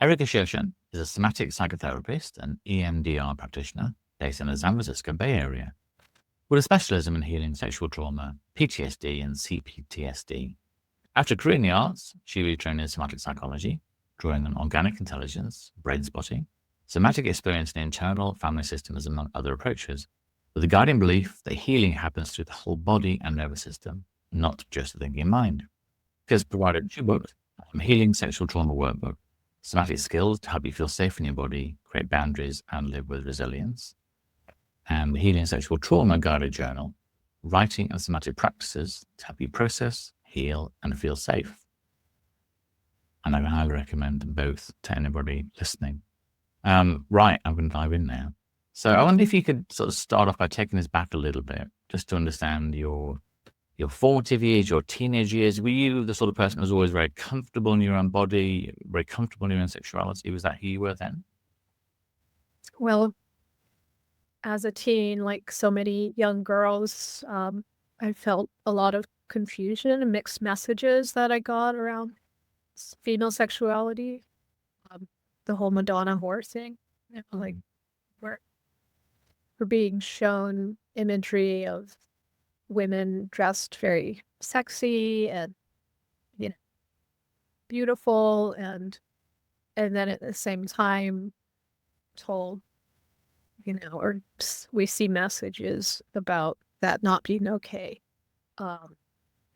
Erika Shershun is a somatic psychotherapist and EMDR practitioner based in the San Francisco Bay Area, with a specialism in healing sexual trauma, PTSD, and CPTSD. After a career in the arts, she retrained in somatic psychology, drawing on organic intelligence, brain spotting, somatic experience in internal family systems, among other approaches, with the guiding belief that healing happens through the whole body and nervous system, not just the thinking mind. She has provided 2 books, Healing Sexual Trauma Workbook, Somatic Skills to help you feel safe in your body, create boundaries, and live with resilience, and the Healing Sexual Trauma Guided Journal, Writing and Somatic Practices to help you process, heal, and feel safe. And I highly recommend them both to anybody listening. Right, I'm going to dive in now. So I wonder if you could sort of start off by taking us back a little bit, just to understand your formative years, your teenage years. Were you the sort of person who was always very comfortable in your own body, very comfortable in your own sexuality? Was that who you were then? Well, as a teen, like so many young girls, I felt a lot of confusion and mixed messages that I got around female sexuality. The whole Madonna whore thing, like we're being shown imagery of women dressed very sexy and beautiful, and then at the same time told, or we see messages about that not being okay.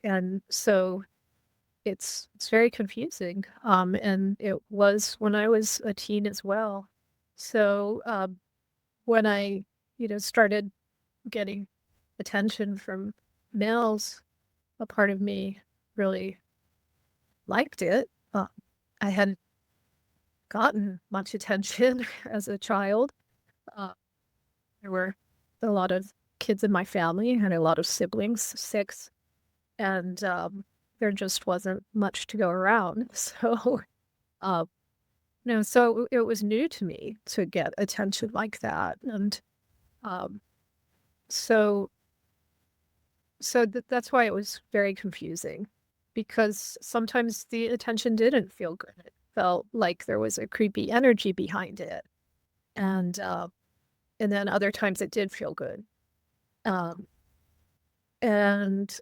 And so it's very confusing. And it was when I was a teen as well. So when I, started getting attention from males, a part of me really liked it. I hadn't gotten much attention as a child. There were a lot of kids in my family. I had a lot of siblings, 6, and there just wasn't much to go around. So, so it was new to me to get attention like that, and so that's why it was very confusing, because sometimes the attention didn't feel good. It felt like there was a creepy energy behind it, and then other times it did feel good. And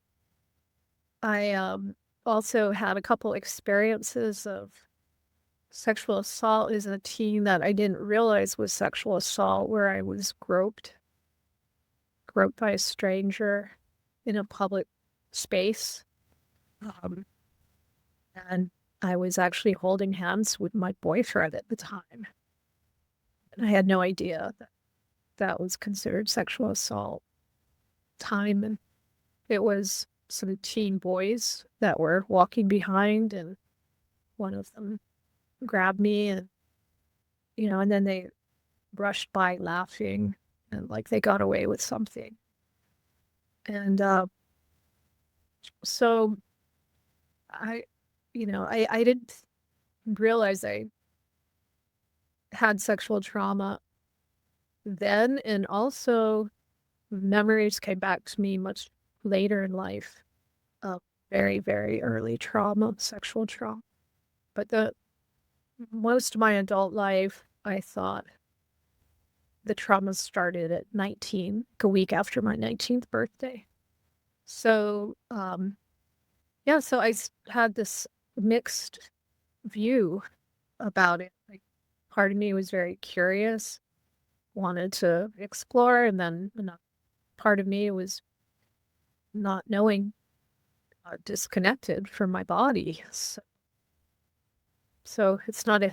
I also had a couple experiences of sexual assault as a teen that I didn't realize was sexual assault, where I was groped by a stranger in a public space. And I was actually holding hands with my boyfriend at the time. And I had no idea that that was considered sexual assault time. And it was some teen boys that were walking behind, and one of them grabbed me, and and then they brushed by laughing, and like they got away with something. And so I didn't realize I had sexual trauma then, and also memories came back to me much later in life of very, very early trauma, sexual trauma. But most of my adult life, I thought the trauma started at 19, a week after my 19th birthday. So, so I had this mixed view about it. Like, part of me was very curious, wanted to explore, and then another part of me was not knowing, disconnected from my body. So it's not a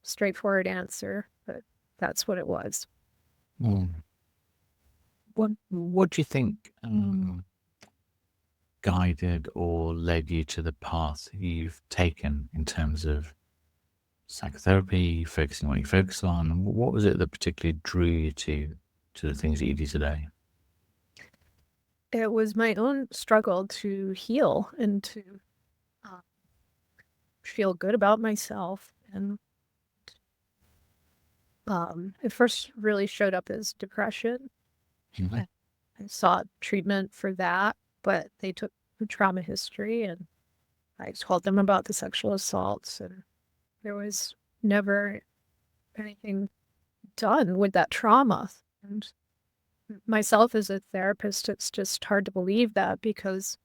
straightforward answer, but that's what it was. What do you think guided or led you to the path you've taken in terms of psychotherapy, focusing on what you focus on? What was it that particularly drew you to the things that you do today? It was my own struggle to heal and to feel good about myself. And it first really showed up as depression. Mm-hmm. I sought treatment for that, but they took the trauma history, and I told them about the sexual assaults, and there was never anything done with that trauma. And myself as a therapist, it's just hard to believe that, because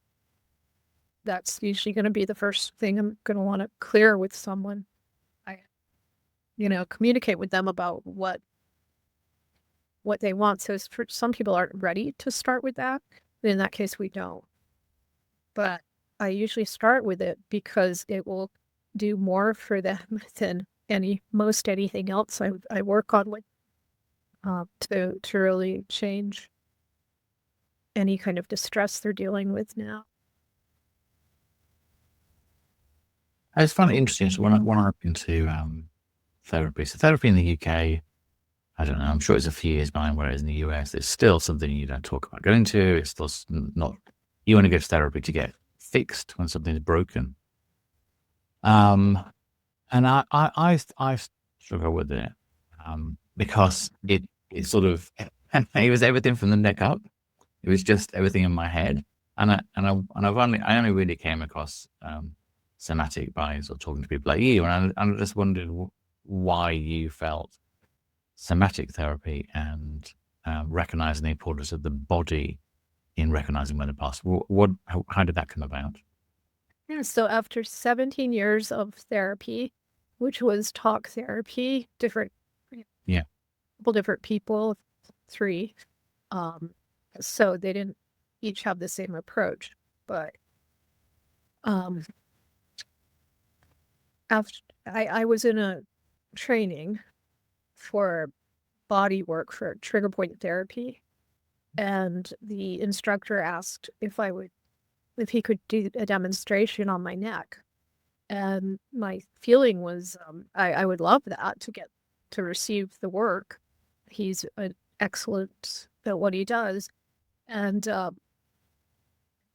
that's usually going to be the first thing I'm going to want to clear with someone. I, communicate with them about what they want. So for some people aren't ready to start with that. In that case, we don't. But I usually start with it because it will do more for them than most anything else I work on with, to really change any kind of distress they're dealing with now. I just find it interesting. So when I've been to therapy, so therapy in the UK, I don't know, I'm sure it's a few years behind, whereas in the US, it's still something you don't talk about going to. It's still not, you want to go to therapy to get fixed when something's broken. And I struggle with it, because it sort of, it was everything from the neck up. It was just everything in my head. And I only really came across Somatic by sort of talking to people like you. And I just wondered why you felt somatic therapy and recognizing the importance of the body in recognizing menopause. How did that come about? Yeah, so after 17 years of therapy, which was talk therapy, Yeah. couple different people, 3, so they didn't each have the same approach, but after I was in a training for bodywork for trigger point therapy, and the instructor asked if he could do a demonstration on my neck. And my feeling was, I would love that, to receive the work. He's an excellent at what he does. And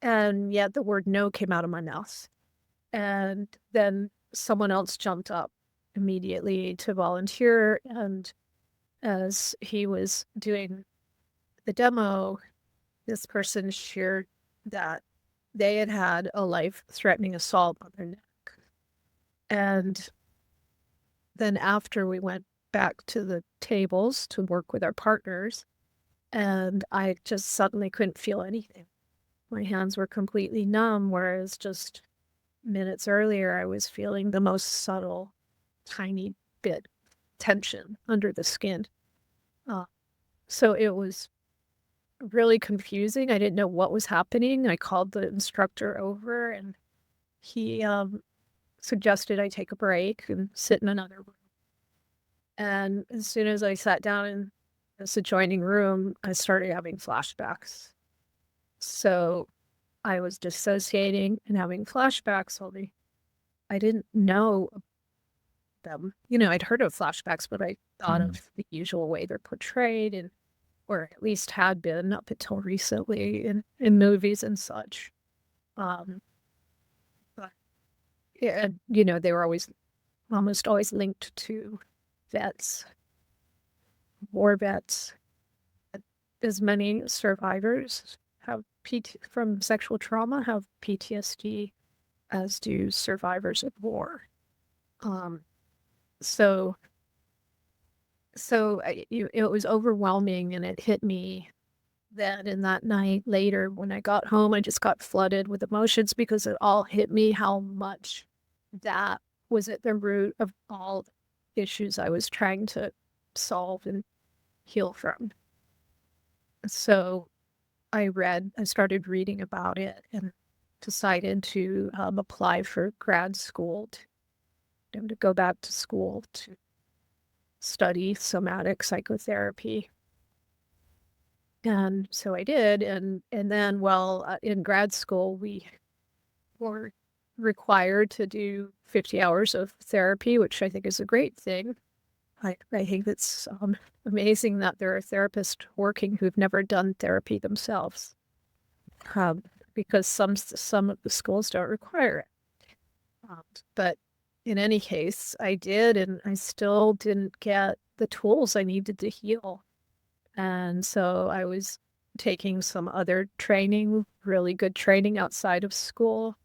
yet the word no came out of my mouth. And then someone else jumped up immediately to volunteer. And as he was doing the demo, this person shared that they had had a life-threatening assault on their neck. And then after, we went back to the tables to work with our partners, and I just suddenly couldn't feel anything. My hands were completely numb, whereas just minutes earlier, I was feeling the most subtle, tiny bit tension under the skin. So it was really confusing. I didn't know what was happening. I called the instructor over, and he suggested I take a break and sit in another room. And as soon as I sat down in this adjoining room, I started having flashbacks. So I was dissociating and having flashbacks, only I didn't know them. I'd heard of flashbacks, but I thought of the usual way they're portrayed, or at least had been up until recently in movies and such. But yeah, they were almost always linked to vets, war vets. As many survivors from sexual trauma have PTSD as do survivors of war. So it was overwhelming, and it hit me then. And that night later, when I got home, I just got flooded with emotions, because it all hit me how much that was at the root of all the issues I was trying to solve and heal from. So I started reading about it, and decided to apply for grad school, to go back to school to study somatic psychotherapy. And so I did. And then, in grad school, we were required to do 50 hours of therapy, which I think is a great thing. I think it's amazing that there are therapists working who've never done therapy themselves, because some of the schools don't require it. But in any case, I did, and I still didn't get the tools I needed to heal. And so I was taking some other training, really good training outside of school,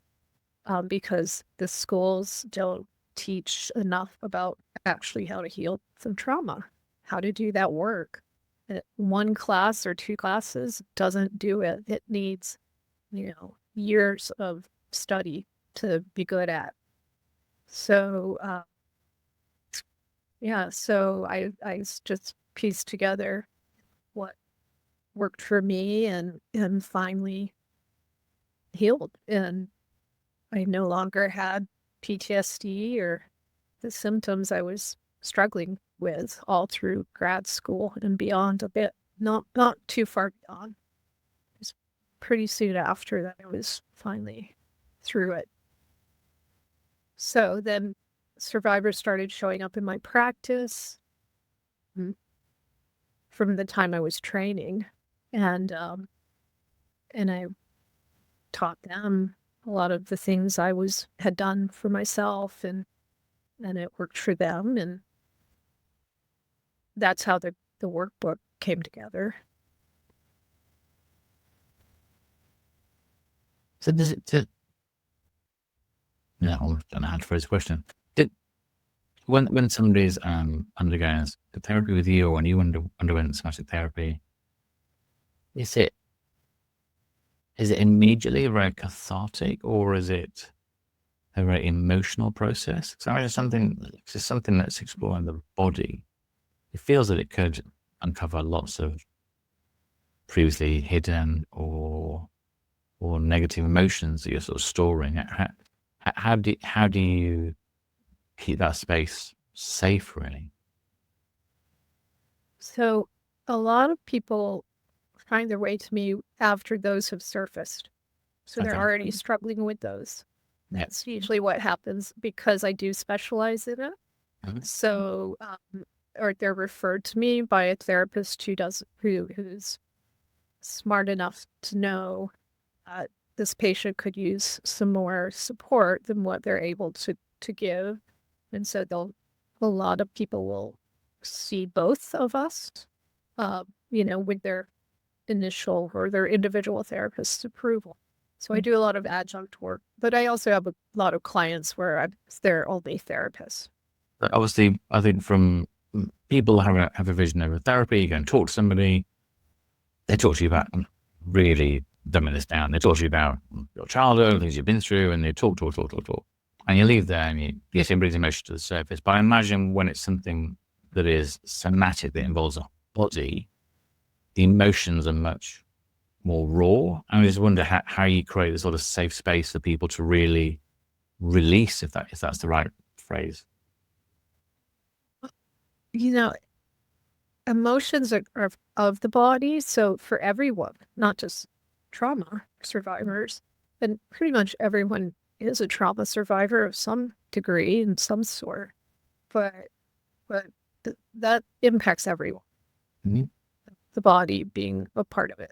because the schools don't teach enough about actually how to heal from trauma, how to do that work. One class or 2 classes doesn't do it. It needs, years of study to be good at. So, so I just pieced together what worked for me and finally healed. And I no longer had PTSD or the symptoms I was struggling with all through grad school and beyond a bit, not too far beyond. It was pretty soon after that I was finally through it. So then survivors started showing up in my practice from the time I was training, and I taught them a lot of the things I had done for myself, and it worked for them, and that's how the workbook came together. So does it? No, I don't know how to phrase the question. When somebody's undergoing therapy with you, or when you underwent somatic therapy, is it immediately very cathartic, or is it a very emotional process? So it's something that's exploring the body. It feels that it could uncover lots of previously hidden or negative emotions that you're sort of storing. How do you keep that space safe, really? So a lot of people find their way to me after those have surfaced. So they're already struggling with those. That's usually what happens because I do specialize in it. So, or they're referred to me by a therapist who's smart enough to know this patient could use some more support than what they're able to give. And so a lot of people will see both of us, with their initial or their individual therapist's approval. So I do a lot of adjunct work, but I also have a lot of clients where I'm their only therapist. But obviously, I think from people have a vision of a therapy, you go and talk to somebody, they talk to you about really dumbing this down. They talk to you about your childhood, things you've been through, and they talk. And you leave there and yes, it brings emotion to the surface. But I imagine when it's something that is somatic, that involves a body, the emotions are much more raw. I just wonder how you create a sort of safe space for people to really release, if that's the right phrase. Emotions are of the body. So for everyone, not just trauma survivors, and pretty much everyone is a trauma survivor of some degree in some sort, but that impacts everyone. Mm-hmm. The body being a part of it.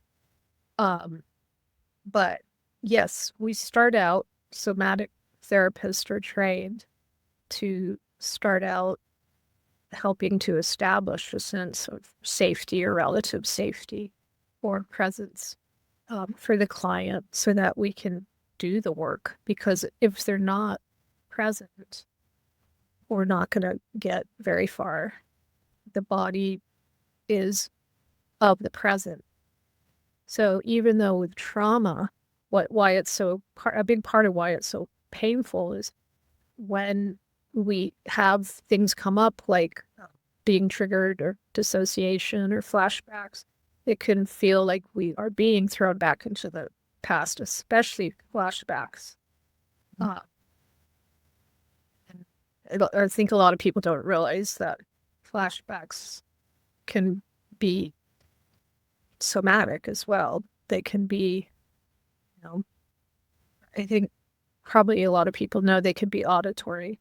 But yes, we start out, somatic therapists are trained to start out helping to establish a sense of safety or relative safety or presence for the client so that we can do the work. Because if they're not present, we're not going to get very far. The body is of the present. So even though with trauma, why it's a big part of why it's so painful is when we have things come up like being triggered or dissociation or flashbacks, it can feel like we are being thrown back into the past, especially flashbacks. And I think a lot of people don't realize that flashbacks can be somatic as well. They can be, I think probably a lot of people know they can be auditory,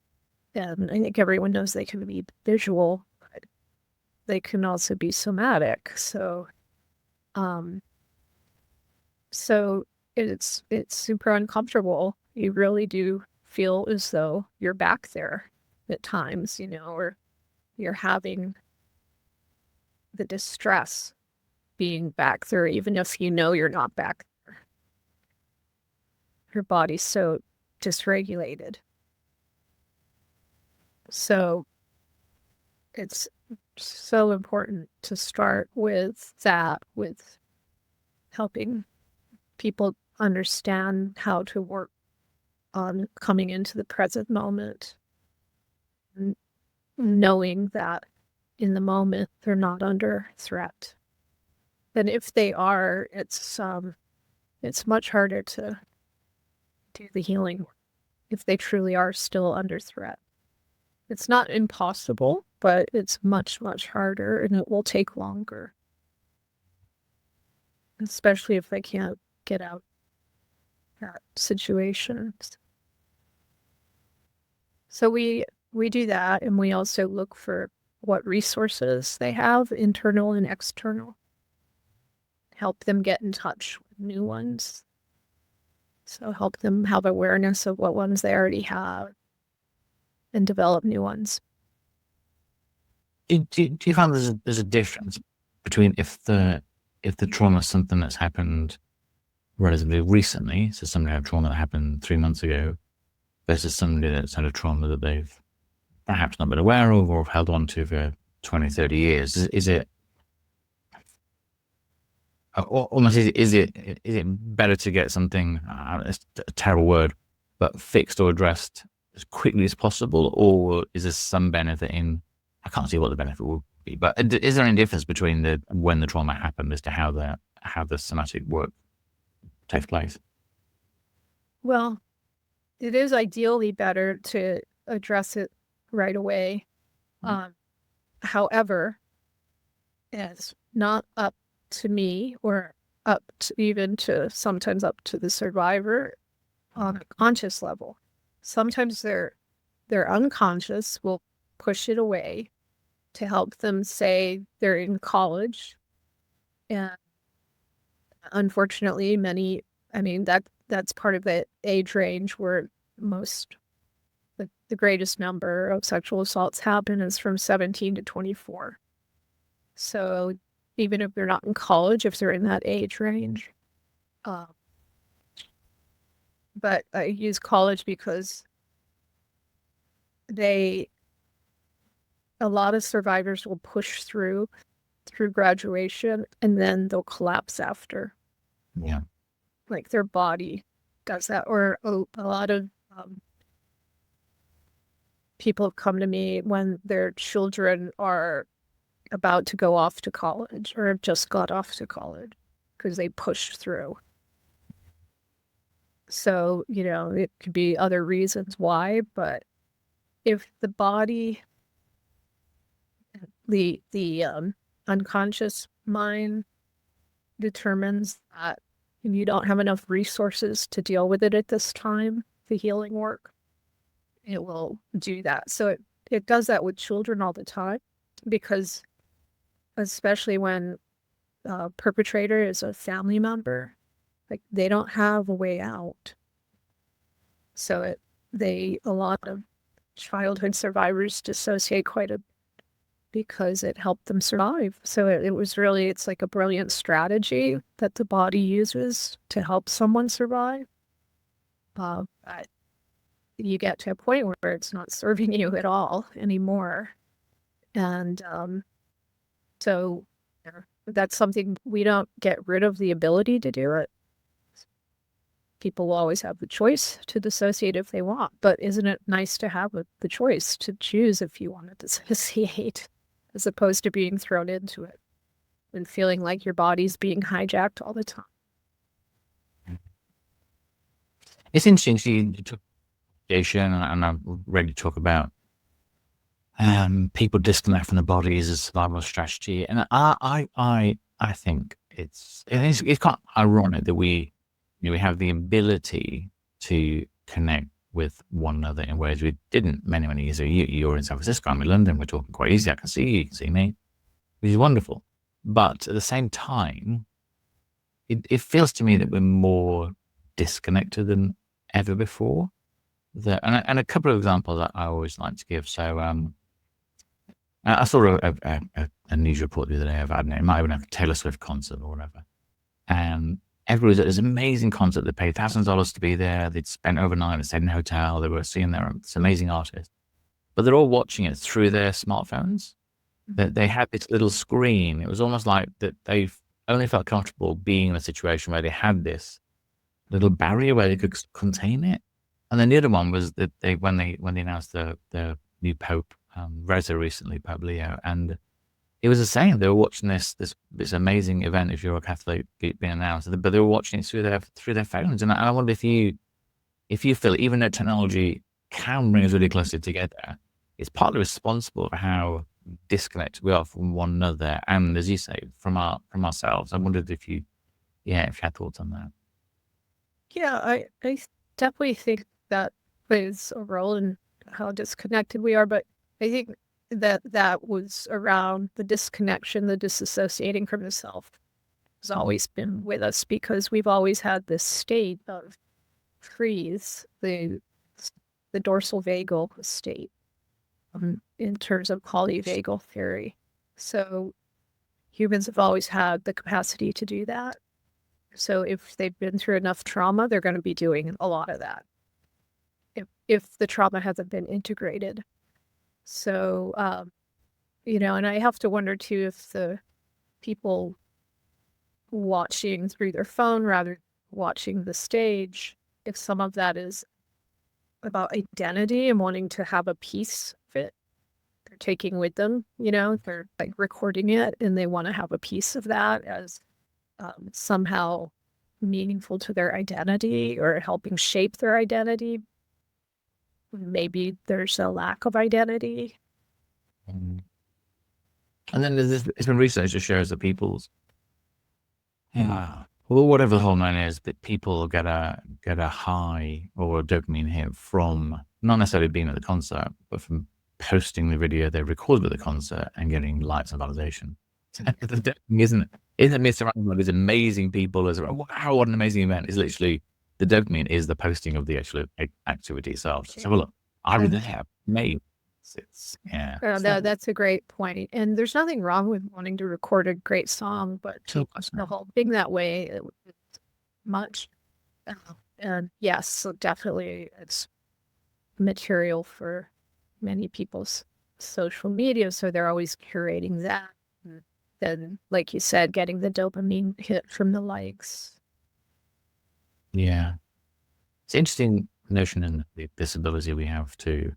and I think everyone knows they can be visual, but they can also be somatic. So, it's super uncomfortable. You really do feel as though you're back there at times, or you're having the distress being back there, even if you're not back there. Your body's so dysregulated. So it's so important to start with that, with helping people understand how to work on coming into the present moment, knowing that in the moment they're not under threat. And if they are, it's much harder to do the healing if they truly are still under threat. It's not impossible, but it's much, much harder, and it will take longer, especially if they can't get out that situation. So we do that, and we also look for what resources they have, internal and external. Help them get in touch with new ones. So help them have awareness of what ones they already have and develop new ones. Do you find there's a difference between if the trauma is something that's happened relatively recently, so somebody had trauma that happened 3 months ago, versus somebody that's had a trauma that they've perhaps not been aware of or have held on to for 20, 30 years? Is it almost, is it better to get something, it's a terrible word, but fixed or addressed as quickly as possible, or is there some benefit in, I can't see what the benefit will be, but is there any difference between when the trauma happened as to how the somatic work takes place? Well, it is ideally better to address it right away. However, it's not up to me or sometimes up to the survivor on a conscious level. Sometimes their unconscious will push it away to help them say they're in college. And unfortunately, that's part of the age range where the greatest number of sexual assaults happen is from 17 to 24. So even if they're not in college, if they're in that age range. But I use college because a lot of survivors will push through graduation, and then they'll collapse after. Yeah. Like their body does that. Or a lot of people have come to me when their children are about to go off to college or have just got off to college because they pushed through. So, it could be other reasons why, but if the body, the unconscious mind determines that you don't have enough resources to deal with it at this time, the healing work, it will do that. So it does that with children all the time, because especially when a perpetrator is a family member, like they don't have a way out. So a lot of childhood survivors dissociate quite a bit because it helped them survive. So it's like a brilliant strategy that the body uses to help someone survive. But you get to a point where it's not serving you at all anymore. And so that's something we don't get rid of the ability to do it. People will always have the choice to dissociate if they want, but isn't it nice to have the choice to choose if you want to dissociate, as opposed to being thrown into it and feeling like your body's being hijacked all the time? It's interesting you took and I'm ready to talk about people disconnect from the body as a survival strategy, and I think it's quite ironic that we have the ability to connect with one another in ways we didn't many years ago. You're in San Francisco, I'm in London, we're talking quite easy. I can see you, you can see me, which is wonderful. But at the same time, it feels to me that we're more disconnected than ever before. And a couple of examples I always like to give. So I saw a news report the other day of, I don't know, it might have been a Taylor Swift concert or whatever. And everybody was at this amazing concert. They paid $thousands to be there. They'd spent overnight and stayed in a hotel. They were seeing this amazing artist. but they're all watching it through their smartphones. That they had this little screen. It was almost like that they only felt comfortable being in a situation where they had this little barrier where they could contain it. And then the other one was that when they announced the new Pope, Reza recently, Pope Leo, and it was the same. They were watching this amazing event, if you're a Catholic, being announced, but they were watching it through their phones. And I wonder if you feel, even though technology can bring us really closer together, it's partly responsible for how disconnected we are from one another, and as you say, from ourselves. I wondered if you had thoughts on that. Yeah, I definitely think that plays a role in how disconnected we are, but I think that was around the disconnection, the disassociating from the self has always been with us, because we've always had this state of freeze, the dorsal vagal state, in terms of polyvagal theory. So humans have always had the capacity to do that. So if they've been through enough trauma, they're going to be doing a lot of that if the trauma hasn't been integrated. So, and I have to wonder too, if the people watching through their phone rather than watching the stage, if some of that is about identity and wanting to have a piece of it they're taking with them, they're like recording it and they want to have a piece of that as somehow meaningful to their identity or helping shape their identity. Maybe there's a lack of identity. And then there's been research that shows that well, whatever the hormone is, that people get a high or a dopamine hit from not necessarily being at the concert, but from posting the video they recorded at the concert and getting likes and validation. The dopamine isn't me surrounded by these amazing people as wow, what an amazing event. It's literally the dopamine is the posting of the actual activity itself. So look, I was there, mate. That's a great point. And there's nothing wrong with wanting to record a great song, but the whole thing that way is much. And yes, so definitely it's material for many people's social media. So they're always curating that. And then, like you said, getting the dopamine hit from the likes. Yeah. It's an interesting notion in this ability we have to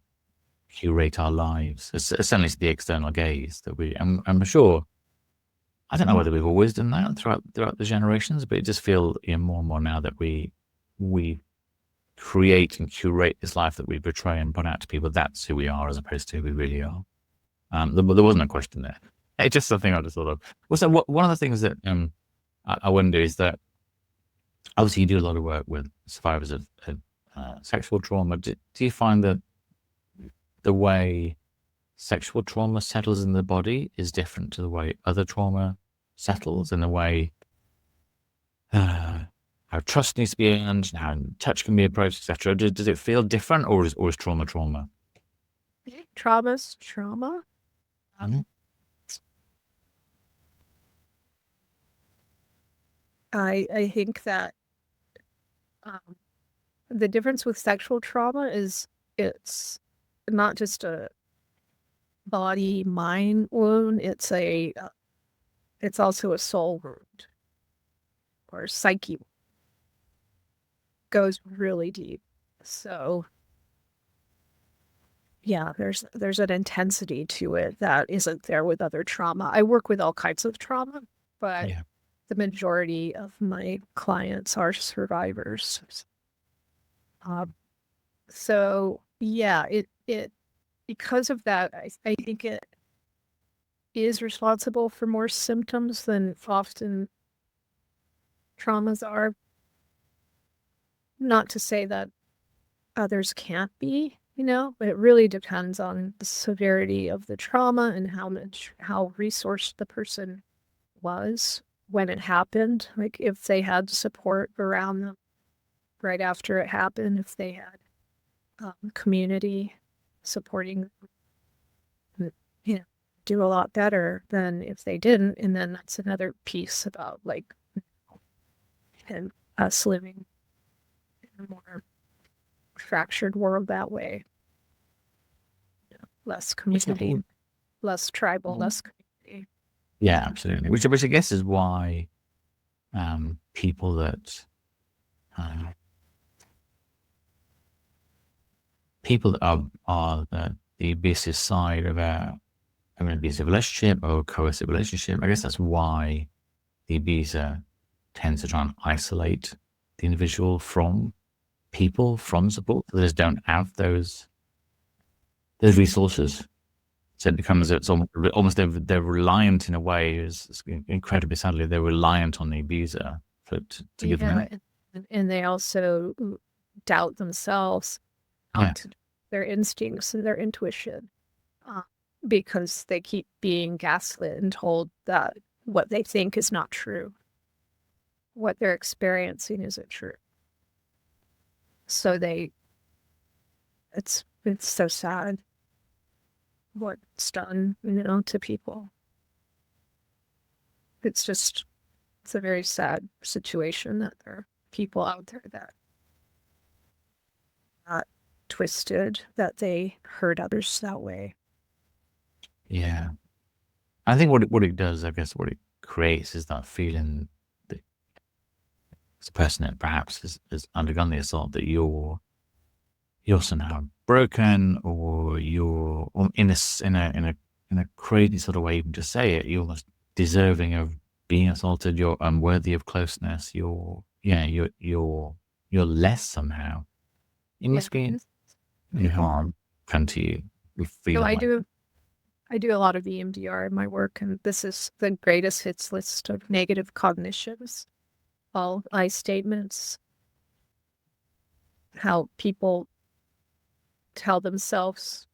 curate our lives. It's certainly the external gaze that I'm sure, I don't know whether we've always done that throughout the generations, but it just feels more and more now that we create and curate this life that we portray and put out to people. That's who we are as opposed to who we really are. There wasn't a question there. It's just something I just thought of. Also, one of the things that I wonder is that obviously you do a lot of work with survivors of sexual trauma. Do you find that the way sexual trauma settles in the body is different to the way other trauma settles, in the way how trust needs to be earned, and how touch can be approached, etc.? Does it feel different, or is trauma? Trauma's trauma. I think that the difference with sexual trauma is it's not just a body mind wound, it's also a soul wound or psyche. Goes really deep. So yeah, there's an intensity to it that isn't there with other trauma. I work with all kinds of trauma, but the majority of my clients are survivors. So yeah, it because of that, I think it is responsible for more symptoms than often traumas are. Not to say that others can't be, but it really depends on the severity of the trauma and how resourced the person was when it happened. Like if they had support around them right after it happened, if they had community supporting them, do a lot better than if they didn't. And then that's another piece about like and us living in a more fractured world that way. less community, less tribal, less community. Yeah, absolutely. Which I guess is why people that are the abusive side of an abusive relationship or coercive relationship, I guess that's why the abuser tends to try and isolate the individual from people, from support. They just don't have those resources. So it becomes, it's almost they're reliant in a way, is incredibly sadly, they're reliant on the abuser to give them help. And they also doubt themselves, their instincts and their intuition, because they keep being gaslit and told that what they think is not true. What they're experiencing isn't true. So it's so sad what's done, to people. It's a very sad situation that there are people out there that got twisted, that they hurt others that way. Yeah. I think what it does, I guess what it creates is that feeling that the person that perhaps has undergone the assault, that you're somehow broken, or you're in a crazy sort of way, even to say it, you're almost deserving of being assaulted, you're unworthy of closeness, you're less somehow. In your skin, harm come to you. You feel so I do a lot of EMDR in my work, and this is the greatest hits list of negative cognitions. All I statements, how people tell themselves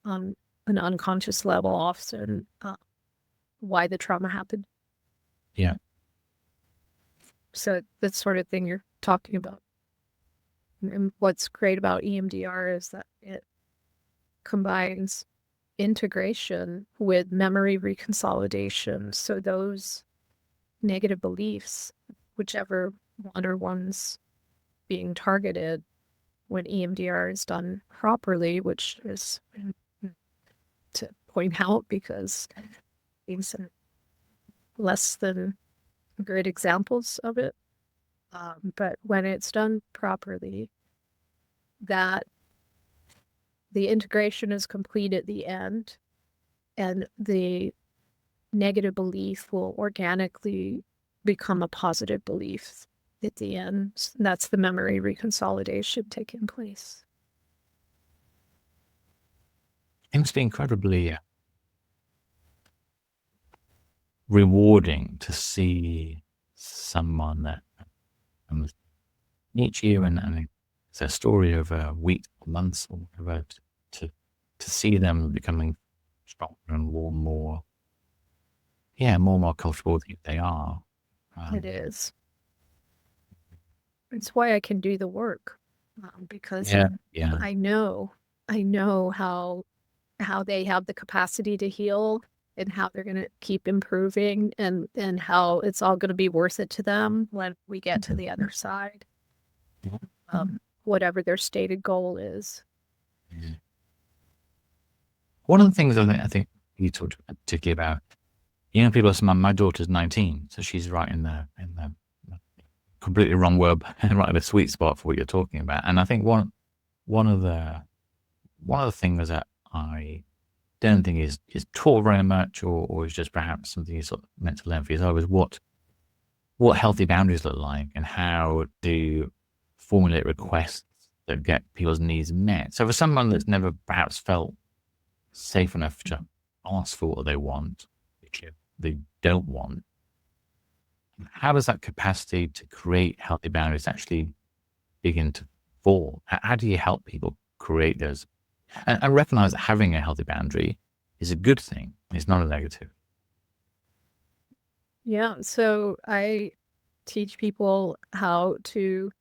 on an unconscious level often why the trauma happened. Yeah. So that sort of thing you're talking about. And what's great about EMDR is that it combines integration with memory reconsolidation. So those negative beliefs, whichever one or one's being targeted, when EMDR is done properly, which is to point out because these are less than great examples of it. But when it's done properly, that the integration is complete at the end, and the negative belief will organically become a positive belief at the end. That's the memory reconsolidation taking place. It must be incredibly rewarding to see someone that meets you and it's a story over weeks or months or whatever, to see them becoming stronger and more comfortable than they are. It is. It's why I can do the work, because I know how they have the capacity to heal, and how they're going to keep improving, and how it's all going to be worth it to them when we get to the other side, whatever their stated goal is. One of the things I think you talked particularly about, young people, my daughter's 19, so she's right in the completely wrong word, right in the sweet spot for what you're talking about. And I think one of the things that I don't think is taught very much, or is just perhaps something you sort of meant to learn for yourself, is what healthy boundaries look like, and how to formulate requests that get people's needs met. So for someone that's never perhaps felt safe enough to ask for what they want, which they don't want, how does that capacity to create healthy boundaries actually begin to fall? How do you help people create those? And recognize that having a healthy boundary is a good thing. It's not a negative. Yeah. So I teach people how to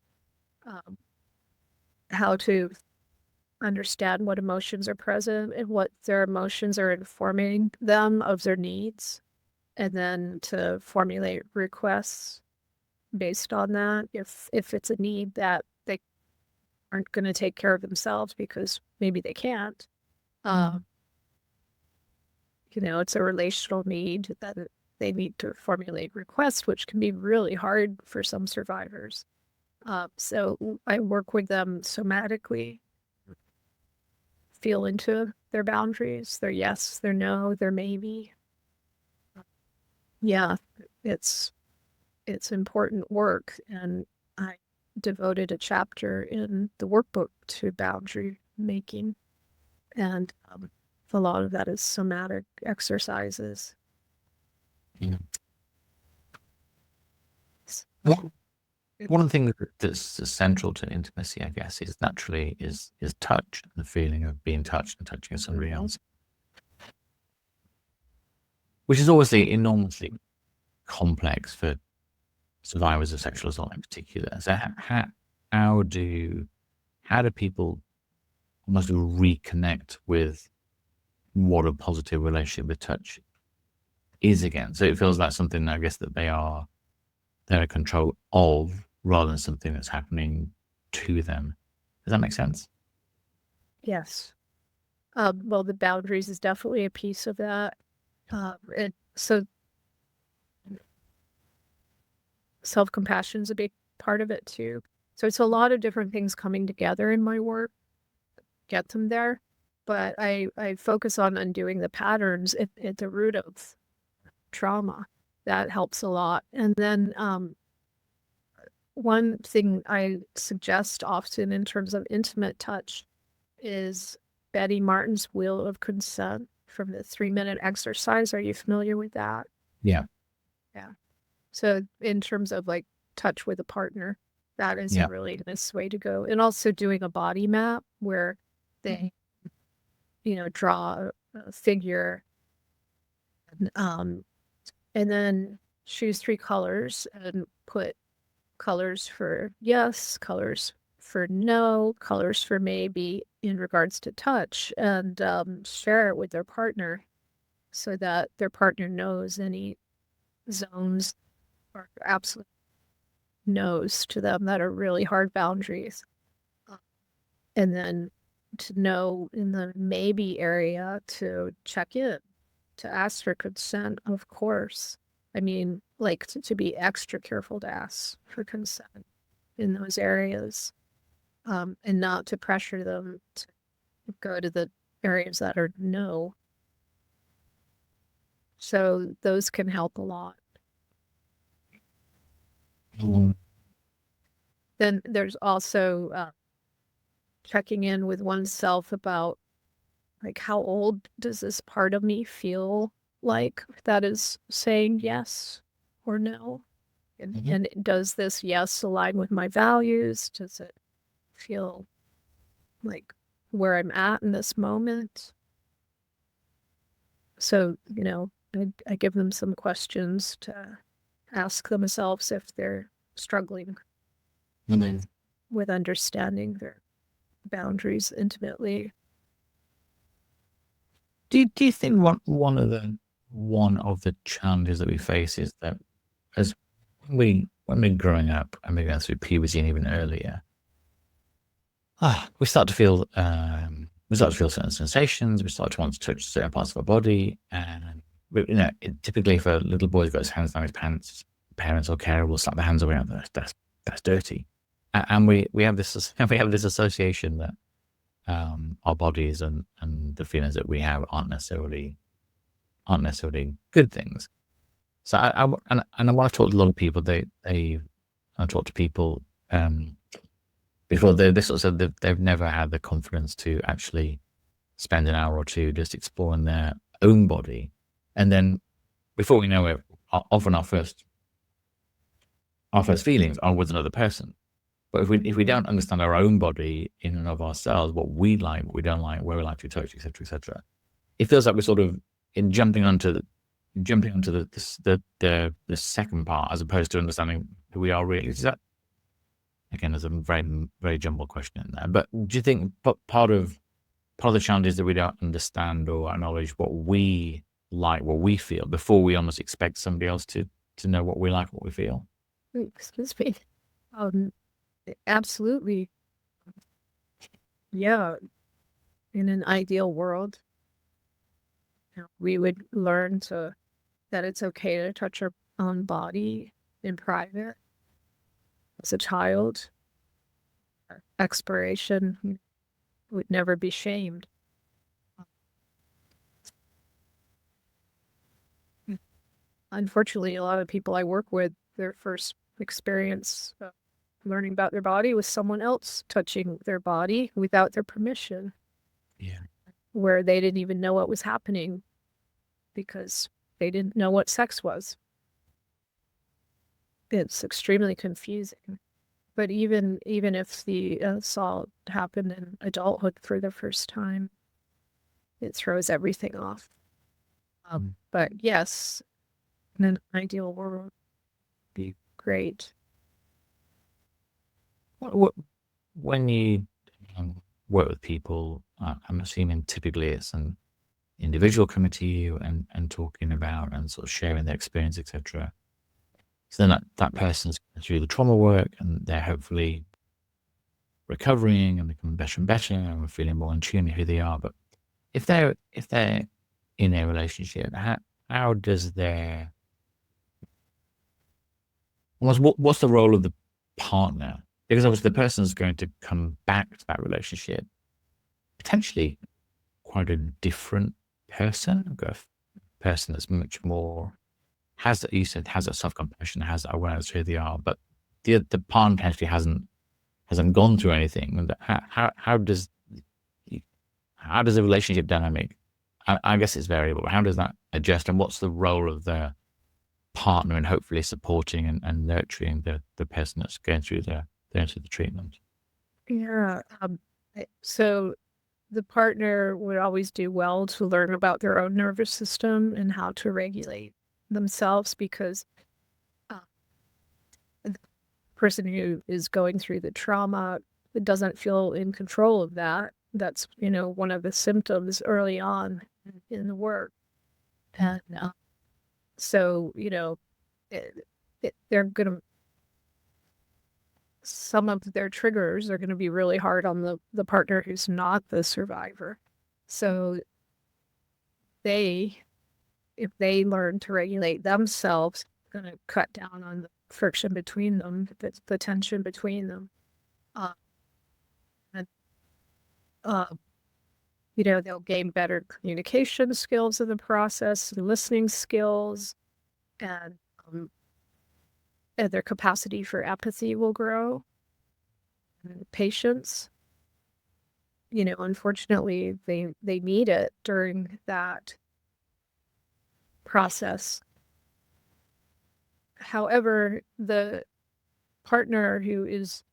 understand what emotions are present and what their emotions are informing them of their needs, and then to formulate requests based on that. If it's a need that they aren't going to take care of themselves because maybe they can't, Uh, it's a relational need that they need to formulate requests, which can be really hard for some survivors. So I work with them somatically, feel into their boundaries, their yes, their no, their maybe. Yeah, it's important work, and I devoted a chapter in the workbook to boundary making, and a lot of that is somatic exercises. Yeah. One of the things that's central to intimacy, I guess, is naturally is touch, the feeling of being touched and touching somebody else, which is obviously enormously complex for survivors of sexual assault in particular. So how do people almost reconnect with what a positive relationship with touch is again? So it feels like something, I guess, that they're in control of, rather than something that's happening to them. Does that make sense? Yes. Well, the boundaries is definitely a piece of that. And so self-compassion is a big part of it too. So it's a lot of different things coming together in my work, get them there. But I focus on undoing the patterns at the root of trauma. That helps a lot. And then one thing I suggest often in terms of intimate touch is Betty Martin's Wheel of Consent from the 3-minute exercise. Are you familiar with that? Yeah. Yeah. So in terms of like touch with a partner, that is a really nice way to go. And also doing a body map where they, draw a figure, and then choose 3 colors and put colors for yes, colors for no, colors for maybe in regards to touch, and share it with their partner so that their partner knows any zones or absolute no's to them that are really hard boundaries. And then to know in the maybe area to check in, to ask for consent, of course. I mean, like to be extra careful to ask for consent in those areas, and not to pressure them to go to the areas that are no. So those can help a lot. Then there's also checking in with oneself about like how old does this part of me feel like that is saying yes or no? And does this yes align with my values? Does it feel like where I'm at in this moment? So, I give them some questions to ask themselves if they're struggling with understanding their boundaries intimately. Do you think one of the challenges that we face is that as when we're growing up and maybe through puberty and even earlier, we start to feel certain sensations. We start to want to touch certain parts of our body, and typically if a little boy's got his hands down his pants, parents or carer will slap their hands away. That's dirty, and we have this association that our bodies and the feelings that we have aren't necessarily good things. So I want to talk to a lot of people. I talk to people before they sort of said they've never had the confidence to actually spend an hour or two just exploring their own body, and then before we know it, often our first feelings are with another person. But if we don't understand our own body in and of ourselves, what we like, what we don't like, where we like to be touched, etc., it feels like we're sort of jumping onto the second part as opposed to understanding who we are really. Is that, again, there's a very, very jumbled question in there. But do you think part of the challenge is that we don't understand or acknowledge what we like, what we feel, before we almost expect somebody else to know what we like, what we feel? Excuse me. Absolutely. Yeah. in an ideal world, we would learn that it's okay to touch our own body in private. As a child, exploration would never be shamed. Unfortunately, a lot of people I work with, their first experience learning about their body was someone else touching their body without their permission. Yeah. Where they didn't even know what was happening because they didn't know what sex was. It's extremely confusing. But even if the assault happened in adulthood for the first time, it throws everything off. But yes, in an ideal world, be great. When you work with people, I'm assuming typically it's an individual coming to you and talking about and sort of sharing their experience, etc. So then that person's going through the trauma work and they're hopefully recovering and becoming better and better and feeling more in tune with who they are. But if they're in a relationship, how does their what's the role of the partner? Because obviously the person's going to come back to that relationship potentially quite a different person, a person that's much more has that self-compassion, has that awareness of who they are, but the partner potentially hasn't gone through anything. And how does the relationship dynamic? I guess it's variable. But how does that adjust, and what's the role of the partner in hopefully supporting and nurturing the person that's going through the treatment? Yeah. So the partner would always do well to learn about their own nervous system and how to regulate themselves, because the person who is going through the trauma doesn't feel in control of that. That's, one of the symptoms early on in the work. And so, they're going to, some of their triggers are going to be really hard on the partner who's not the survivor. So if they learn to regulate themselves, going to cut down on the friction between them, the tension between them. They'll gain better communication skills in the process, listening skills, and their capacity for empathy will grow. And patience. Unfortunately, they need it during that process. However, the partner who is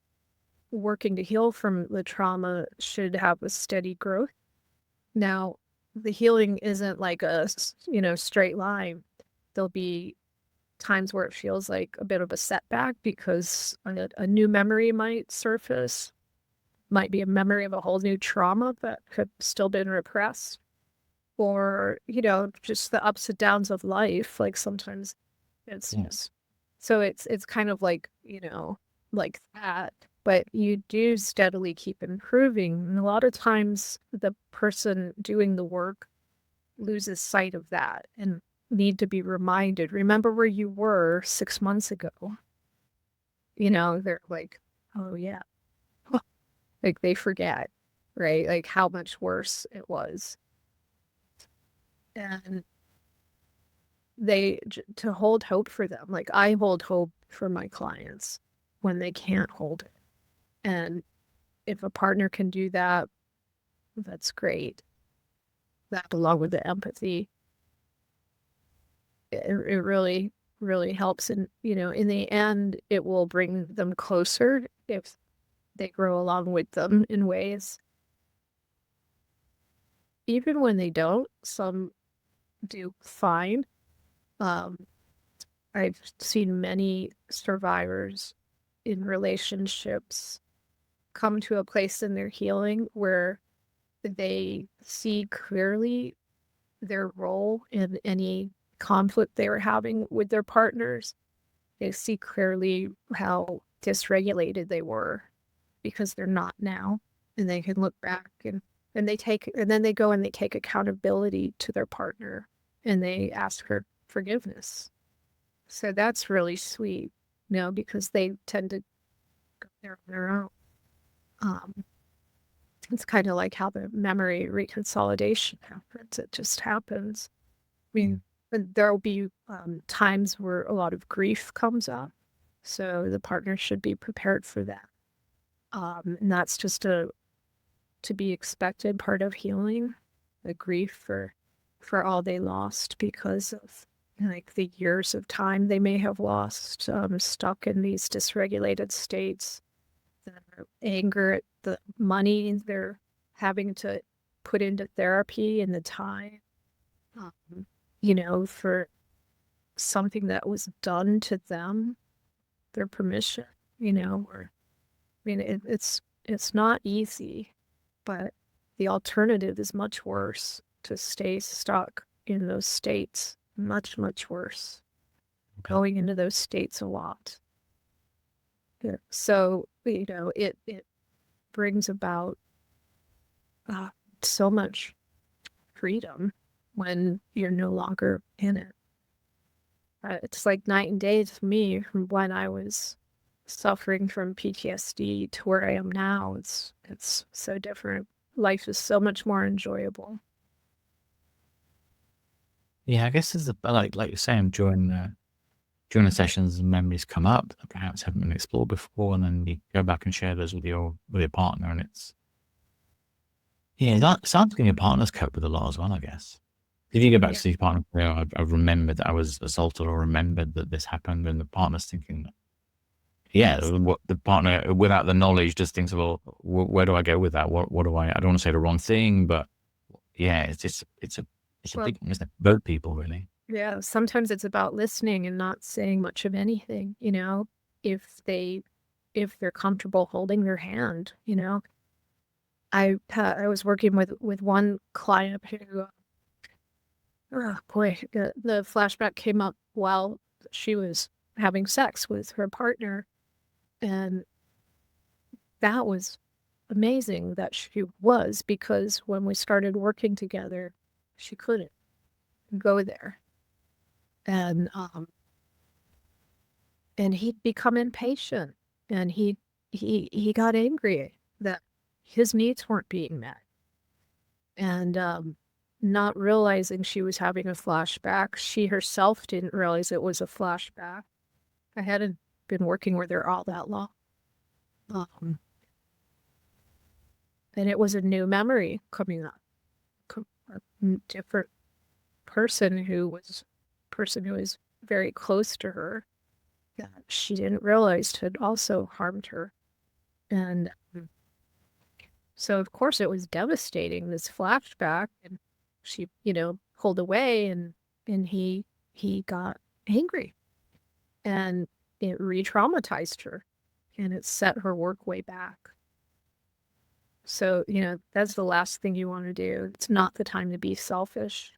working to heal from the trauma should have a steady growth. Now, the healing isn't like a, straight line. There'll be times where it feels like a bit of a setback because a new memory might surface, might be a memory of a whole new trauma that could still been repressed, or, just the ups and downs of life. Like sometimes it's just, so it's kind of like, like that. But you do steadily keep improving. And a lot of times the person doing the work loses sight of that and need to be reminded, remember where you were 6 months ago. They're like, oh yeah. Like they forget, right? Like how much worse it was. And to hold hope for them. Like I hold hope for my clients when they can't hold it. And if a partner can do that, that's great. That, along with the empathy, it really, really helps. And, in the end, it will bring them closer if they grow along with them in ways. Even when they don't, some do fine. I've seen many survivors in relationships come to a place in their healing where they see clearly their role in any conflict they were having with their partners. They see clearly how dysregulated they were because they're not now. And they can look back and and then they go and they take accountability to their partner and they ask for forgiveness. So that's really sweet, because they tend to go there on their own. It's kind of like how the memory reconsolidation happens. It just happens. I mean, there'll be times where a lot of grief comes up. So the partner should be prepared for that. And that's just to be expected part of healing, the grief for all they lost because of like the years of time they may have lost, stuck in these dysregulated states, the anger at the money they're having to put into therapy and the time, for something that was done to them, their permission, it's not easy, but the alternative is much worse, to stay stuck in those states. Much, much worse. Okay. Going into those states a lot. Yeah. So, it brings about so much freedom when you're no longer in it. It's like night and day to me from when I was suffering from PTSD to where I am now. It's so different. Life is so much more enjoyable. Yeah, I guess there's like you're saying, during the sessions, memories come up that perhaps haven't been explored before, and then you go back and share those with your partner, and it's it sounds like your partner's cope with a lot as well, I guess. If you go back to your partner, I've remembered that I was assaulted, or remembered that this happened, and the partner's thinking, what the partner, without the knowledge, just thinks, well, where do I go with that? What do I don't want to say the wrong thing, but it's a big one, isn't it? Both people, really. Yeah, sometimes it's about listening and not saying much of anything, if they're comfortable holding their hand, I was working with one client who, oh boy, the flashback came up while she was having sex with her partner, and that was amazing that she was, because when we started working together, she couldn't go there. And he'd become impatient, and he got angry that his needs weren't being met, and not realizing she was having a flashback. She herself didn't realize it was a flashback. I hadn't been working with her all that long, and it was a new memory coming up, a different person who was very close to her that she didn't realize had also harmed her. And so, of course, it was devastating, this flashback, and she, pulled away, and he got angry, and it re-traumatized her, and it set her work way back. So, that's the last thing you want to do. It's not the time to be selfish.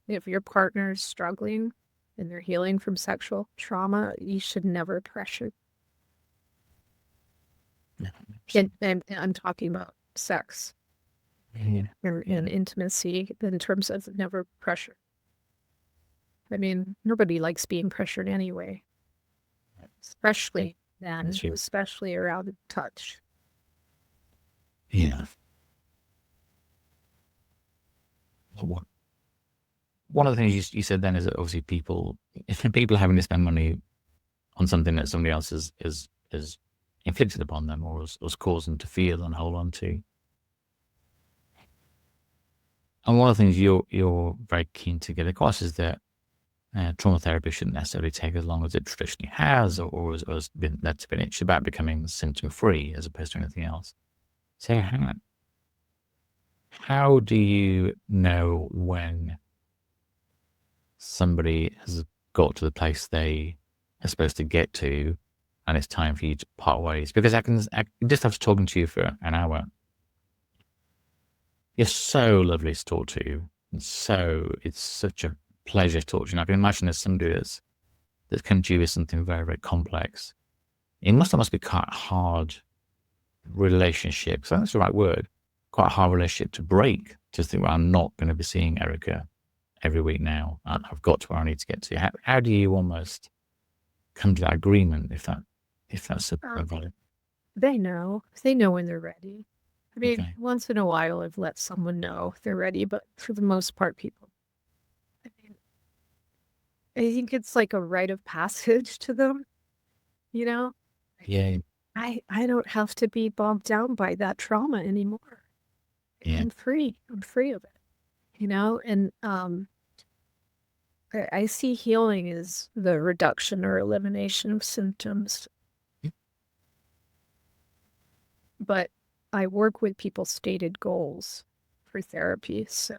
If your partner is struggling and they're healing from sexual trauma, you should never pressure. And I'm talking about sex and intimacy in terms of never pressure. I mean, nobody likes being pressured anyway, especially then, especially around touch. Yeah. One of the things you said then is that obviously people having to spend money on something that somebody else is inflicted upon them, or has caused them to feel and hold on to. And one of the things you're very keen to get across is that trauma therapy shouldn't necessarily take as long as it traditionally has, or has been led to be. It's about becoming symptom-free as opposed to anything else. So how do you know when somebody has got to the place they are supposed to get to, and it's time for you to part ways? Because I can just after talking to you for an hour, you're so lovely to talk to, and so it's such a pleasure to talk to you. And I can imagine there's somebody that's come to you with something very, very complex. It must be quite a hard relationship. So that's the right word. quite a hard relationship to break. Just think, well, I'm not going to be seeing Erika every week now. I've got to where I need to get to. How do you almost come to that agreement if that's valid? They know when they're ready. I mean, Okay. once in a while I've let someone know if they're ready, but for the most part, people, I mean, I think it's like a rite of passage to them, you know? Like, Yeah. I don't have to be bogged down by that trauma anymore. Yeah. I'm free. I'm free of it, you know? And I see healing as the reduction or elimination of symptoms, but I work with people's stated goals for therapy. So,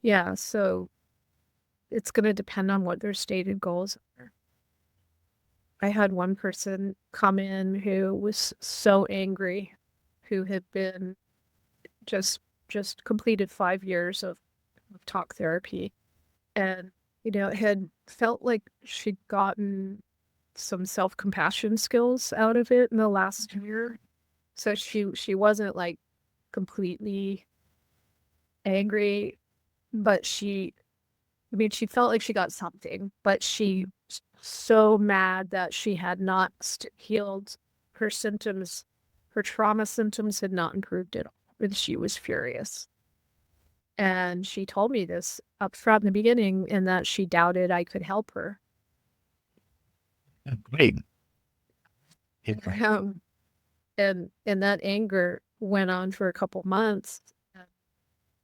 yeah, so it's going to depend on what their stated goals are. I had one person come in who was so angry, who had been just completed 5 years of talk therapy, and had felt like she'd gotten some self-compassion skills out of it in the last year. So she wasn't like completely angry, but she felt like she got something, but she was so mad that she had not healed her symptoms. Her trauma symptoms had not improved at all, and she was furious. And she told me this up front in the beginning, and that she doubted I could help her. Great. And that anger went on for a couple months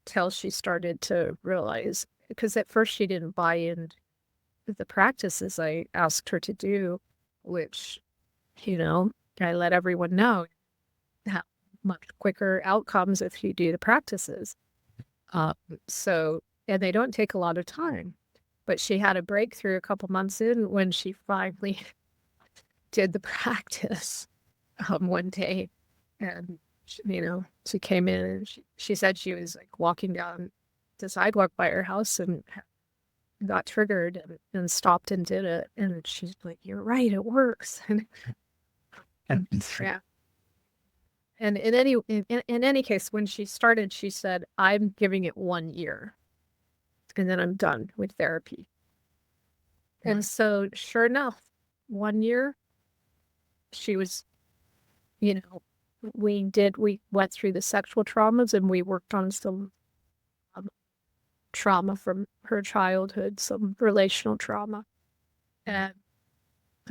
until she started to realize, because at first she didn't buy into the practices I asked her to do, which, I let everyone know have much quicker outcomes if you do the practices. And they don't take a lot of time. But she had a breakthrough a couple months in when she finally did the practice one day. And, she came in and she said she was like walking down the sidewalk by her house and got triggered and stopped and did it. And she's like, "You're right, it works." And yeah. And in any case, when she started, she said, "I'm giving it 1 year, and then I'm done with therapy." And so, sure enough, 1 year, she was, we went through the sexual traumas, and we worked on some trauma from her childhood, some relational trauma. And,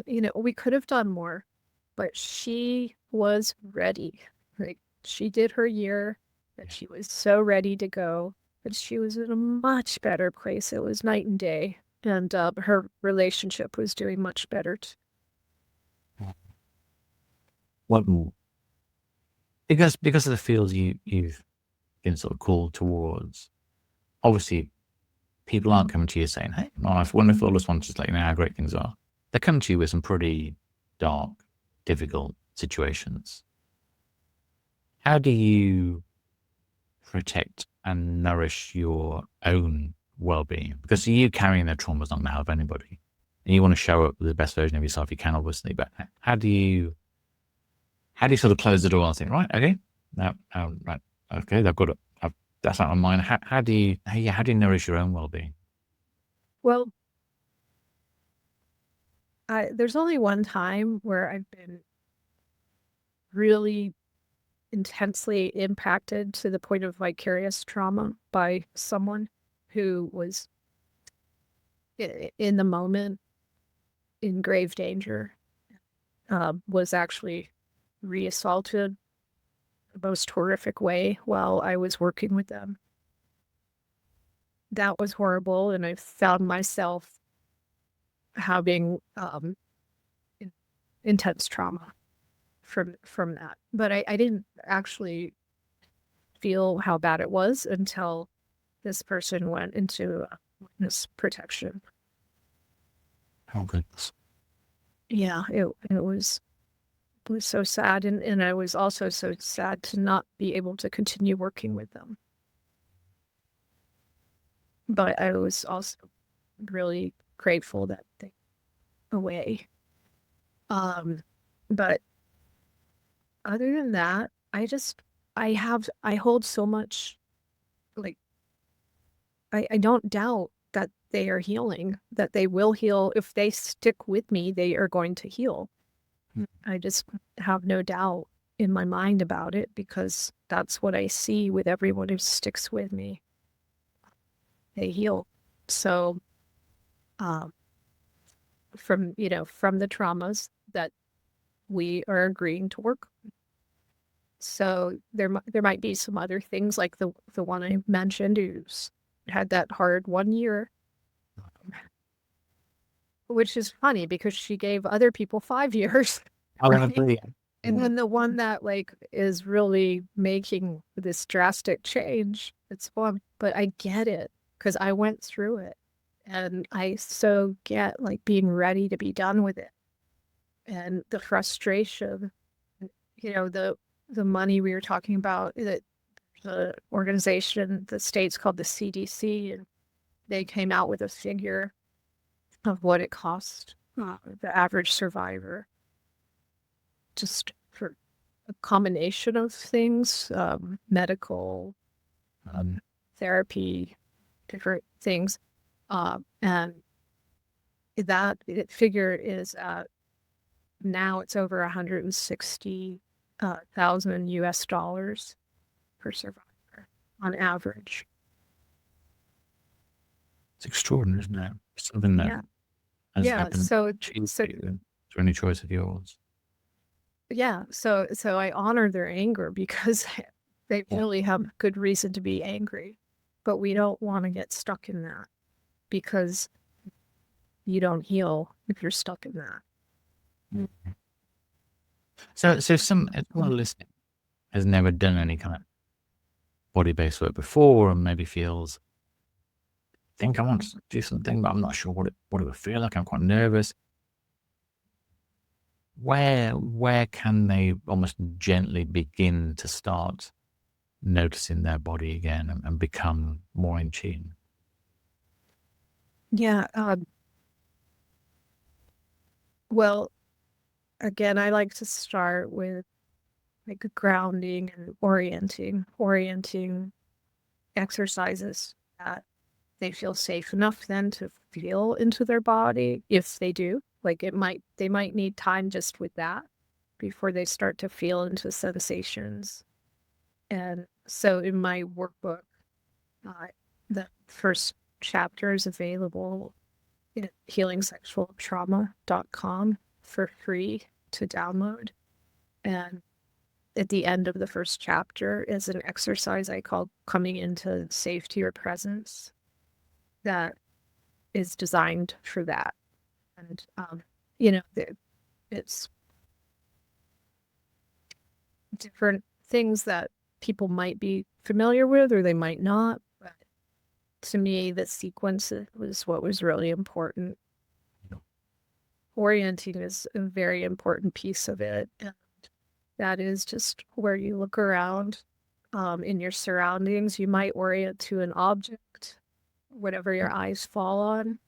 we could have done more, but she was ready. Like, she did her year, and she was so ready to go, but she was in a much better place. It was night and day. And her relationship was doing much better. What? Because of the field you've been sort of called towards, obviously people aren't coming to you saying, "Hey, my life's wonderful. I just want to just let you know how great things are." They're coming to you with some pretty dark, difficult situations. How do you protect and nourish your own well-being? Because you carrying their trauma is not going to help anybody, and you want to show up with the best version of yourself you can, obviously. But how do you sort of close the door and think, right, okay, now, right, okay, I've got it. That's not on mine. How do you nourish your own well-being? Well, there's only one time where I've been really intensely impacted to the point of vicarious trauma by someone who was in the moment in grave danger, was actually reassaulted the most horrific way while I was working with them. That was horrible, and I found myself having intense trauma from that. But I didn't actually feel how bad it was until this person went into witness protection. Oh, goodness. Yeah, it was so sad, and I was also so sad to not be able to continue working with them. But I was also really grateful that they went away. But other than that, I just I hold so much, like, I don't doubt that they are healing, that they will heal. If they stick with me, they are going to heal. I just have no doubt in my mind about it, because that's what I see with everyone who sticks with me. They heal. So, um, from the traumas that we are agreeing to work. So there might be some other things, like the one I mentioned, who's had that hard 1 year, which is funny because she gave other people 5 years, I want to right? be. And then the one that, like, is really making this drastic change, it's fun. But I get it, because I went through it, and I so get, like, being ready to be done with it, and the frustration, the money we were talking about, that the organization, the state's called the CDC, and they came out with a figure of what it cost the average survivor, just for a combination of things, medical, therapy, different things. And that figure is now it's over 160,000 US dollars per survivor on average. It's extraordinary, isn't it? Something that Yeah. has Yeah. happened So, to you so through any choice of yours. yeah. So I honor their anger, because they Yeah. really have good reason to be angry, but we don't want to get stuck in that, because you don't heal if you're stuck in that. So if someone listening has never done any kind of body-based work before, and maybe feels, think I want to do something, but I'm not sure what it would feel like. I'm quite nervous. Where can they almost gently begin to start noticing their body again, and become more in tune? Yeah. Well, again, I like to start with, like, grounding and orienting exercises that they feel safe enough then to feel into their body, if they do. Like, they might need time just with that before they start to feel into sensations. And so in my workbook, the first chapter is available at healingsexualtrauma.com for free to download. And at the end of the first chapter is an exercise I call coming into safety or presence, that is designed for that. And, it's different things that people might be familiar with, or they might not. But to me, the sequence was what was really important. Orienting is a very important piece of it. And that is just where you look around in your surroundings. You might orient to an object, whatever your eyes fall on.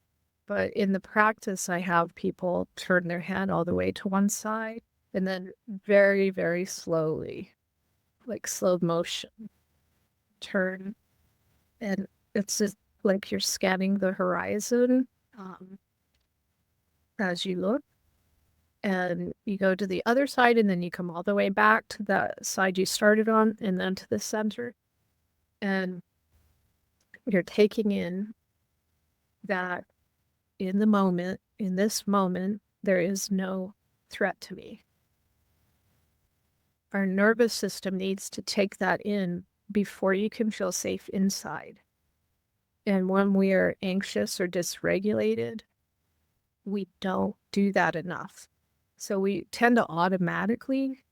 But in the practice, I have people turn their head all the way to one side, and then very, very slowly, like slow motion, turn. And it's just like you're scanning the horizon as you look. And you go to the other side, and then you come all the way back to the side you started on, and then to the center. And you're taking in that in this moment, there is no threat to me. Our nervous system needs to take that in before you can feel safe inside. And when we are anxious or dysregulated, we don't do that enough. So we tend to automatically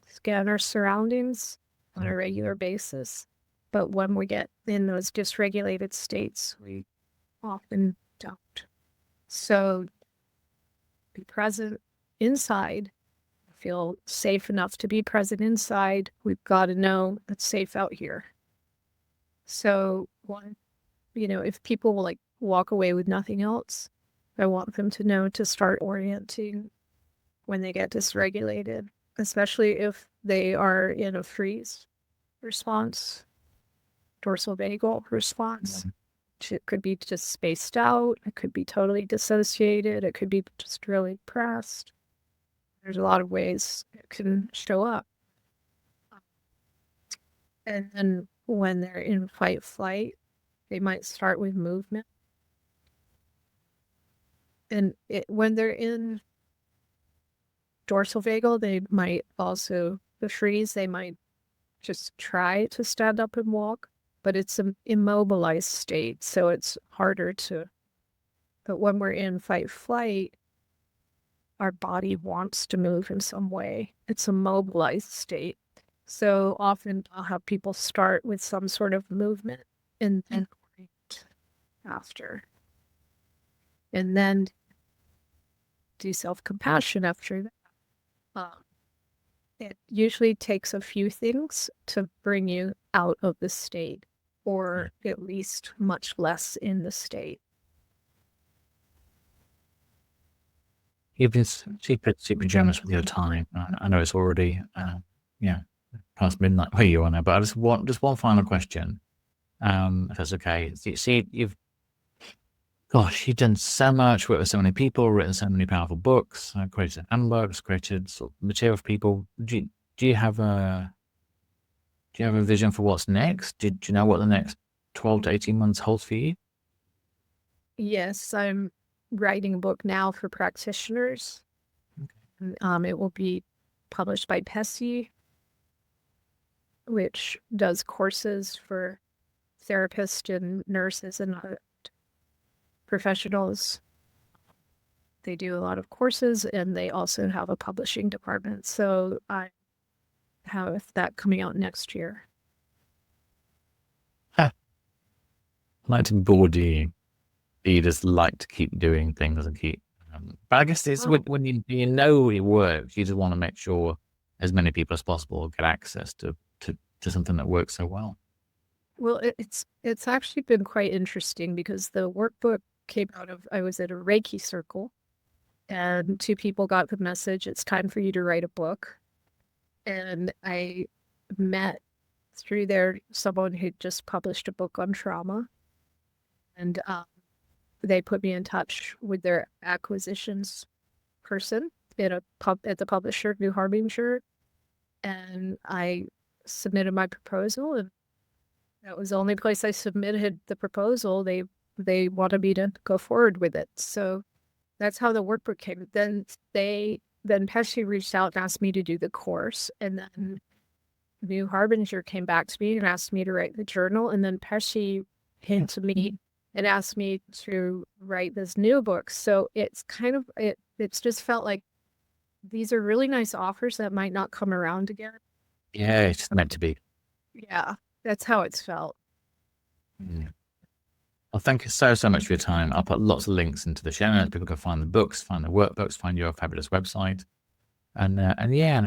scan our surroundings on a regular basis. But when we get in those dysregulated states, we often don't. So be present inside. Feel safe enough to be present inside. We've got to know it's safe out here. So, if people will, like, walk away with nothing else, I want them to know to start orienting when they get dysregulated, especially if they are in a freeze. response, dorsal vagal response. It could be just spaced out. It could be totally dissociated. It could be just really depressed. There's a lot of ways it can show up. And then when they're in fight flight, they might start with movement. And when they're in dorsal vagal, they might also, the freeze, they might just try to stand up and walk, but it's an immobilized state, so it's harder to. But when we're in fight flight, our body wants to move in some way. It's a mobilized state. So often I'll have people start with some sort of movement and then orient after. And then do self-compassion after that. It usually takes a few things to bring you out of the state, or at least much less in the state. You've been super generous with your time. I know it's already, past midnight where you are now, but I just want one final question, if that's okay. See, you've done so much work with so many people, written so many powerful books, created handbooks, created sort of material for people. Do you have a vision for what's next? Do you know what the next 12 to 18 months holds for you? Yes, I'm writing a book now for practitioners. Okay. It will be published by PESI, which does courses for therapists and nurses and other professionals. They do a lot of courses, and they also have a publishing department. So I have that coming out next year. I like to bore you just like to keep doing things and keep. But I guess it's when you know it works, you just want to make sure as many people as possible get access to something that works so well. Well, it's actually been quite interesting because the workbook came out of, I was at a Reiki circle, and 2 people got the message, it's time for you to write a book. And I met through there someone who just published a book on trauma. And they put me in touch with their acquisitions person at the publisher, New Harbinger. And I submitted my proposal, and that was the only place I submitted the proposal. They wanted me to go forward with it. So that's how the workbook came. Then PESI reached out and asked me to do the course. And then New Harbinger came back to me and asked me to write the journal. And then PESI came to me and asked me to write this new book. So it's kind of, it's just felt like these are really nice offers that might not come around again. Yeah, it's just meant to be. Yeah, that's how it's felt. Well, thank you so much for your time. I'll put lots of links into the show notes. People can find the books, find the workbooks, find your fabulous website. And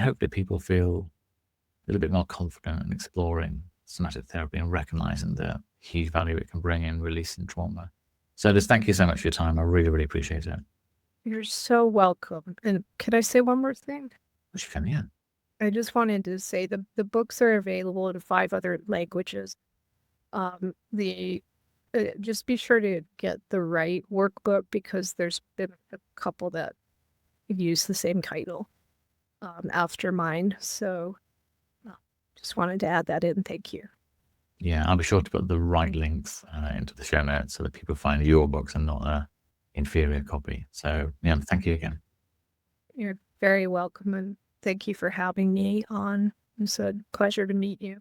hopefully people feel a little bit more confident in exploring somatic therapy and recognizing the huge value it can bring in releasing trauma. So just thank you so much for your time. I really, really appreciate it. You're so welcome. And can I say one more thing? Which you can, yeah. I just wanted to say the books are available in 5 other languages. Just be sure to get the right workbook, because there's been a couple that use the same title after mine. So just wanted to add that in. Thank you. Yeah, I'll be sure to put the right links into the show notes so that people find your books and not an inferior copy. So yeah, thank you again. You're very welcome, and thank you for having me on. It's a pleasure to meet you.